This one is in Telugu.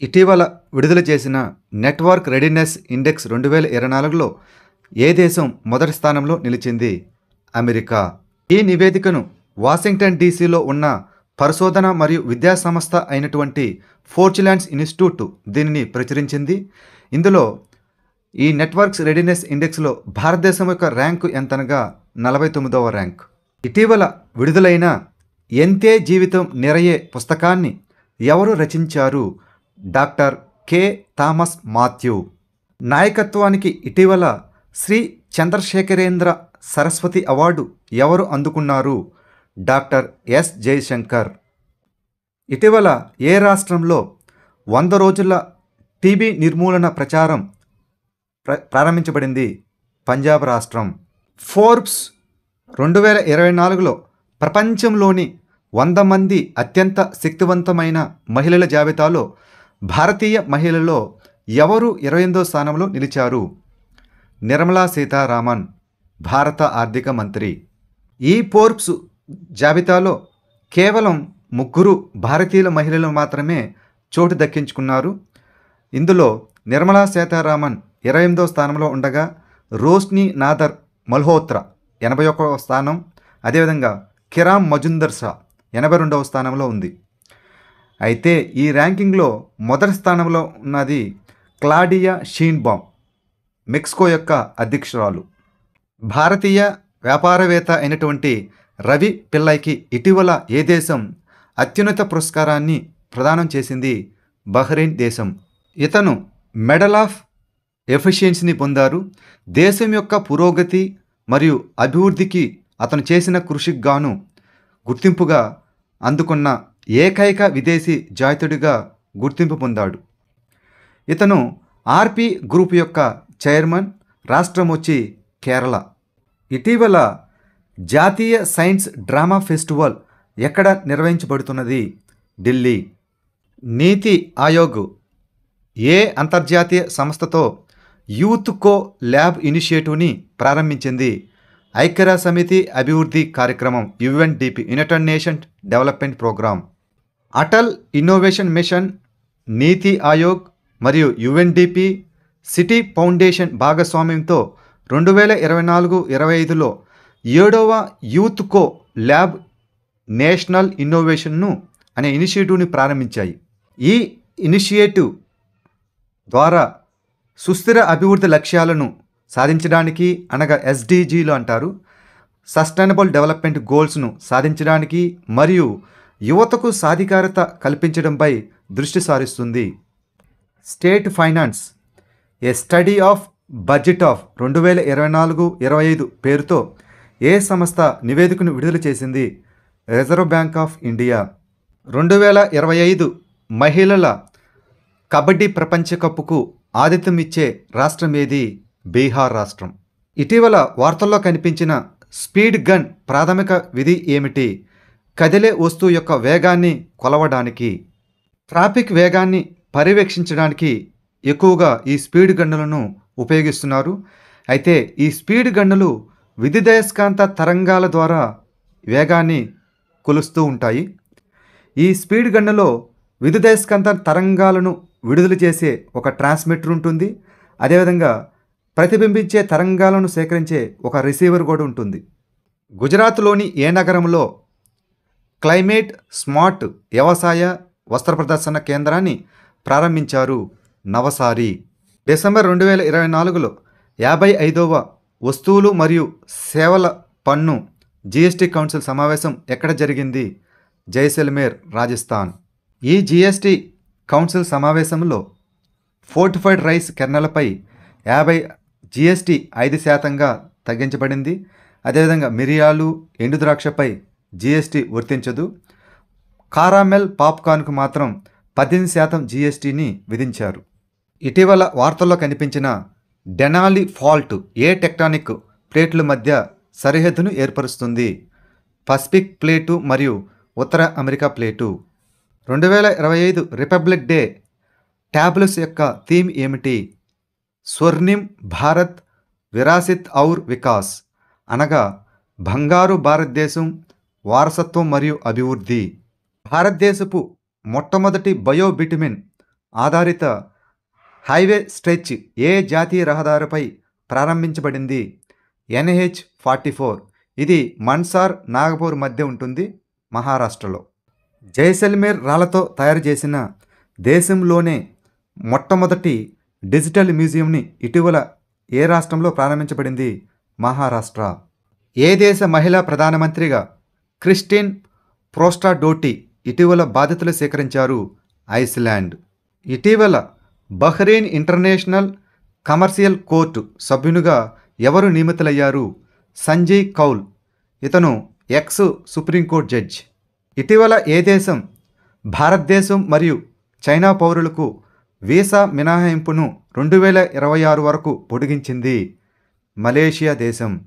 ఇటీవల విడుదల చేసిన నెట్వర్క్ రెడీనెస్ ఇండెక్స్ 2024లో ఏ దేశం మొదటి స్థానంలో నిలిచింది? అమెరికా. ఈ నివేదికను వాషింగ్టన్ డీసీలో ఉన్న పరిశోధన మరియు విద్యా సంస్థ అయినటువంటి ఫోర్చ్లాండ్స్ ఇన్స్టిట్యూట్ దీనిని ప్రచురించింది. ఇందులో ఈ నెట్వర్క్స్ రెడీనెస్ ఇండెక్స్లో భారతదేశం యొక్క ర్యాంకు ఎంతనగా 49వ ర్యాంక్. ఇటీవల విడుదలైన ఎంతే జీవితం నిరయే పుస్తకాన్ని ఎవరు రచించారు? Doctor K Thomas Mathew. నాయకత్వానికి ఇటీవల శ్రీ చంద్రశేఖరేంద్ర సరస్వతి అవార్డు ఎవరు అందుకున్నారు? Doctor S Jayashankar. ఇటీవల ఏ రాష్ట్రంలో 100 రోజుల టీబీ నిర్మూలన ప్రచారం ప్రారంభించబడింది? పంజాబ్ రాష్ట్రం. ఫోర్బ్స్ 2024లో ప్రపంచంలోని 100 మంది అత్యంత శక్తివంతమైన మహిళల జాబితాలో భారతీయ మహిళల్లో ఎవరు 28వ స్థానంలో నిలిచారు? నిర్మలా సీతారామన్, భారత ఆర్థిక మంత్రి. ఈ ఫోర్బ్స్ జాబితాలో కేవలం 3 భారతీయుల మహిళలు మాత్రమే చోటు దక్కించుకున్నారు. ఇందులో నిర్మలా సీతారామన్ 28వ స్థానంలో ఉండగా రోష్ని నాదర్ మల్హోత్రా 81వ స్థానం, అదేవిధంగా కిరామ్ మజుందర్ షా 82వ స్థానంలో ఉంది. అయితే ఈ ర్యాంకింగ్లో మొదటి స్థానంలో ఉన్నది క్లాడియా షీన్బామ్, మెక్సికో యొక్క అధ్యక్షురాలు. భారతీయ వ్యాపారవేత్త అయినటువంటి రవి పిల్లైకి ఇటీవల ఏ దేశం అత్యున్నత పురస్కారాన్ని ప్రదానం చేసింది? బహ్రెయిన్ దేశం. ఇతను మెడల్ ఆఫ్ ఎఫిషియన్సీని పొందారు. దేశం యొక్క పురోగతి మరియు అభివృద్ధికి అతను చేసిన కృషికి గాను గుర్తింపుగా అందుకున్న ఏకైక విదేశీ జాతీయుడిగా గుర్తింపు పొందాడు. ఇతను ఆర్పి గ్రూప్ యొక్క చైర్మన్. రాష్ట్రం వచ్చి కేరళ. ఇటీవల జాతీయ సైన్స్ డ్రామా ఫెస్టివల్ ఎక్కడ నిర్వహించబడుతున్నది? ఢిల్లీ. నీతి ఆయోగ్ ఏ అంతర్జాతీయ సంస్థతో యూత్ కో ల్యాబ్ ఇనిషియేటివ్ని ప్రారంభించింది? ఐక్యరాజ్య సమితి అభివృద్ధి కార్యక్రమం, UNDP, united nations development programme. Atal innovation mission, NITI Aayog మరియు యుఎన్డిపి, సిటీ ఫౌండేషన్ భాగస్వామ్యంతో 2024-25లో 7వ యూత్ కో ల్యాబ్ నేషనల్ ఇన్నోవేషన్ను అనే ఇనిషియేటివ్ని ప్రారంభించాయి. ఈ ఇనిషియేటివ్ ద్వారా సుస్థిర అభివృద్ధి లక్ష్యాలను సాధించడానికి, అనగా ఎస్డిజీలు అంటారు, సస్టైనబుల్ డెవలప్మెంట్ గోల్స్ను సాధించడానికి మరియు యువతకు సాధికారత కల్పించడంపై దృష్టి సారిస్తుంది. State finance a study of budget of 2024-25 పేరుతో ఏ సంస్థ నివేదికను విడుదల చేసింది? Reserve bank of India. 2025 మహిళల కబడ్డీ ప్రపంచ కప్కు ఆతిథ్యం ఇచ్చే రాష్ట్రం ఏది? బీహార్ రాష్ట్రం. ఇటీవల వార్తల్లో కనిపించిన స్పీడ్ గన్ ప్రాథమిక విధి ఏమిటి? కదిలే వస్తువు యొక్క వేగాన్ని కొలవడానికి, ట్రాఫిక్ వేగాన్ని పర్యవేక్షించడానికి ఎక్కువగా ఈ స్పీడ్ గన్నులను ఉపయోగిస్తున్నారు. అయితే ఈ స్పీడ్ గన్నులు విద్యుదయస్కాంత తరంగాల ద్వారా వేగాన్ని కొలుస్తూ ఉంటాయి. ఈ స్పీడ్ గన్నులో విద్యుదయస్కాంత తరంగాలను విడుదల చేసే ఒక ట్రాన్స్మిటర్ ఉంటుంది. అదేవిధంగా ప్రతిబింబించే తరంగాలను సేకరించే ఒక రిసీవర్ కూడా ఉంటుంది. గుజరాత్లోని ఏ నగరంలో క్లైమేట్ స్మార్ట్ వ్యవసాయ వస్త్ర ప్రదర్శన కేంద్రాన్ని ప్రారంభించారు? నవసారి. డిసెంబర్ 2024లో 55వ వస్తువులు మరియు సేవల పన్ను జిఎస్టీ కౌన్సిల్ సమావేశం ఎక్కడ జరిగింది? జైసల్మేర్, రాజస్థాన్. ఈ జిఎస్టీ కౌన్సిల్ సమావేశంలో ఫోర్టిఫైడ్ రైస్ కెర్నలపై 50 జిఎస్టీ 5% తగ్గించబడింది. అదేవిధంగా మిరియాలు, ఎండు ద్రాక్షపై జిఎస్టీ వర్తించదు. కారామెల్ పాప్కార్న్కు మాత్రం 18% జిఎస్టీని విధించారు. ఇటీవల వార్తల్లో కనిపించిన డెనాలి ఫాల్ట్ ఏ టెక్టానిక్ ప్లేట్ల మధ్య సరిహద్దును ఏర్పరుస్తుంది? పసిఫిక్ ప్లేటు మరియు ఉత్తర America plate. 2025 republic day tablets యొక్క థీమ్ ఏమిటి? స్వర్ణిం భారత్ విరాసిత్ ఔర్ వికాస్, అనగా బంగారు భారతదేశం, వారసత్వం మరియు అభివృద్ధి. భారతదేశపు మొట్టమొదటి బయోబిటమిన్ ఆధారిత హైవే స్ట్రెచ్ ఏ జాతీయ రహదారిపై ప్రారంభించబడింది? NH-44. ఇది మన్సార్ నాగపూర్ మధ్య ఉంటుంది, మహారాష్ట్రలో. జైసల్మేర్ రాళ్లతో తయారు చేసిన దేశంలోనే మొట్టమొదటి డిజిటల్ మ్యూజియంని ఇటీవల ఏ రాష్ట్రంలో ప్రారంభించబడింది? మహారాష్ట్ర. ఏ దేశ మహిళా ప్రధానమంత్రిగా క్రిస్టిన్ ప్రోస్టాడోటి ఇటీవల బాధ్యతలు స్వీకరించారు? ఐస్లాండ్. ఇటీవల బహ్రెయిన్ ఇంటర్నేషనల్ కమర్షియల్ కోర్టు సభ్యునిగా ఎవరు నియమితులయ్యారు? సంజయ్ కౌల్. ఇతను ఎక్స్ సుప్రీంకోర్టు జడ్జ్. ఇటీవల ఏ దేశం భారతదేశం మరియు చైనా పౌరులకు వీసా మినహాయింపును 2026 వరకు పొడిగించింది? మలేషియా దేశం.